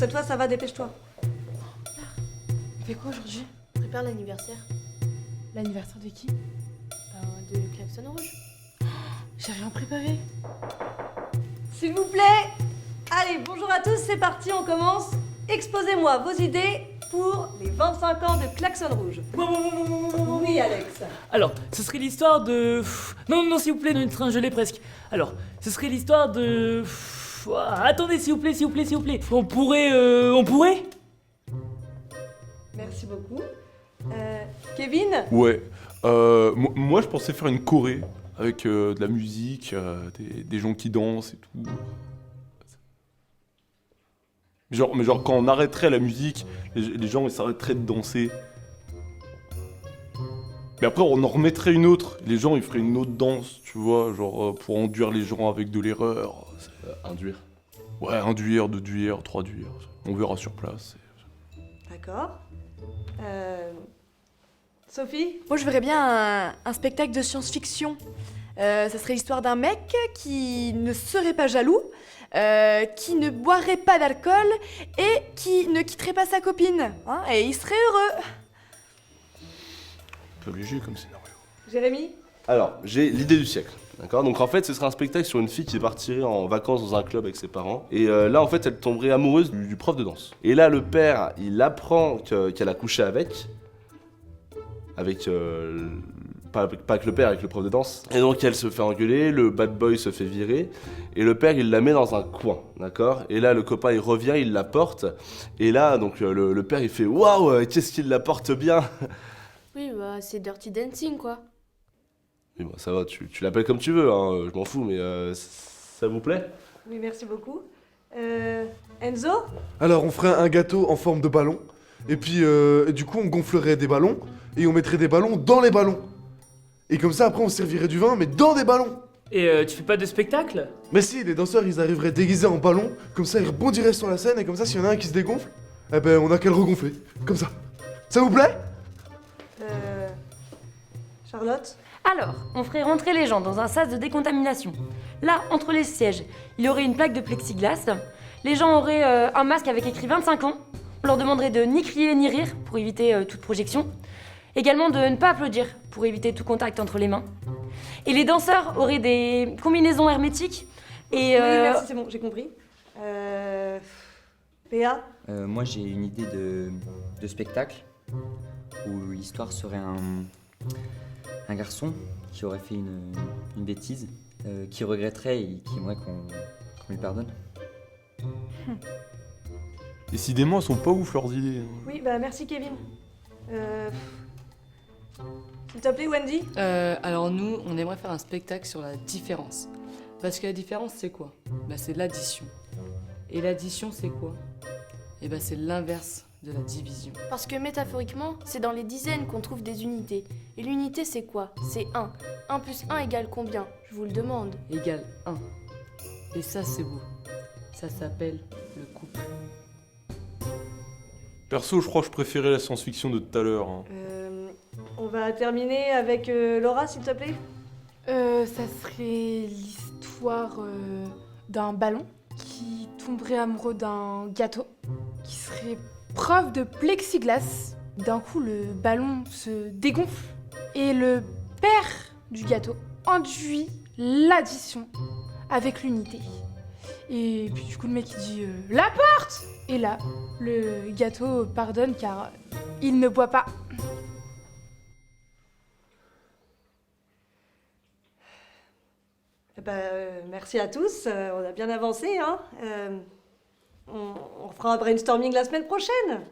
cette fois ça va, dépêche-toi. On fait quoi aujourd'hui? Prépare l'anniversaire. L'anniversaire de qui? De Klaxon Rouge. J'ai rien préparé. S'il vous plaît. Allez, bonjour à tous, c'est parti, on commence. Exposez-moi vos idées pour les 25 ans de Klaxon Rouge. Oui, Alex. Alors, ce serait l'histoire de... Non, s'il vous plaît, non, je l'ai presque. Alors, ce serait l'histoire de... Attendez, s'il vous plaît. On pourrait Merci beaucoup. Kevin? Ouais. Moi, je pensais faire une choré avec de la musique, des gens qui dansent et tout. Mais genre quand on arrêterait la musique, les gens ils s'arrêteraient de danser. Mais après, on en remettrait une autre. Les gens ils feraient une autre danse, tu vois, genre pour enduire les gens avec de l'erreur. Induire. Ouais, un duire, deux duires, trois duires. On verra sur place. D'accord. Sophie? Moi, je verrais bien un spectacle de science-fiction. Ça serait l'histoire d'un mec qui ne serait pas jaloux, qui ne boirait pas d'alcool et qui ne quitterait pas sa copine. Hein, et il serait heureux. Un peu léger comme scénario. Jérémy? Alors, j'ai l'idée du siècle. D'accord. Donc en fait, ce serait un spectacle sur une fille qui partirait en vacances dans un club avec ses parents. Et là, en fait, elle tomberait amoureuse du prof de danse. Et là, le père, il apprend qu'elle a couché avec. Pas avec le père, avec le prof de danse. Et donc elle se fait engueuler, le bad boy se fait virer, et le père il la met dans un coin, d'accord? Et là le copain il revient, il la porte, et là donc le père il fait waouh, qu'est-ce qu'il la porte bien! Oui, bah c'est Dirty Dancing quoi. Oui, bon, ça va, tu l'appelles comme tu veux, hein, je m'en fous, mais ça vous plaît? Oui, merci beaucoup. Enzo? Alors on ferait un gâteau en forme de ballon, et puis du coup on gonflerait des ballons, et on mettrait des ballons dans les ballons. Et comme ça après on servirait du vin, mais dans des ballons. Et tu fais pas de spectacle? Mais si, les danseurs ils arriveraient déguisés en ballons, comme ça ils rebondiraient sur la scène, et comme ça s'il y en a un qui se dégonfle, eh ben on a qu'à le regonfler, comme ça. Ça vous plaît? Charlotte? Alors, on ferait rentrer les gens dans un sas de décontamination. Là, entre les sièges, il y aurait une plaque de plexiglas. Les gens auraient un masque avec écrit 25 ans. On leur demanderait de ni crier ni rire pour éviter toute projection. Également de ne pas applaudir pour éviter tout contact entre les mains. Et les danseurs auraient des combinaisons hermétiques et... Oui, merci, c'est bon, j'ai compris. Péa? Moi j'ai une idée de spectacle où l'histoire serait un garçon qui aurait fait une bêtise, qui regretterait et qui aimerait qu'on lui pardonne. Décidément, elles sont pas ouf leurs idées. Hein. Oui, bah merci Kevin. S'il te plaît, Wendy? Alors nous, on aimerait faire un spectacle sur la différence. Parce que la différence, c'est quoi? Bah c'est l'addition. Et l'addition, c'est quoi? Et bah c'est l'inverse de la division. Parce que métaphoriquement, c'est dans les dizaines qu'on trouve des unités. Et l'unité c'est quoi? C'est 1. 1 plus 1 égale combien? Je vous le demande. Égale 1. Et ça, c'est beau. Ça s'appelle le couple. Perso, je crois que je préférais la science-fiction de tout à l'heure. Hein. On va terminer avec Laura, s'il te plaît. Ça serait l'histoire d'un ballon qui tomberait amoureux d'un gâteau, qui serait preuve de plexiglas. D'un coup, le ballon se dégonfle et le père du gâteau induit l'addition avec l'unité. Et puis du coup, le mec il dit la porte! Et là, le gâteau pardonne car il ne boit pas. Merci à tous, on a bien avancé. Hein. On fera un brainstorming la semaine prochaine.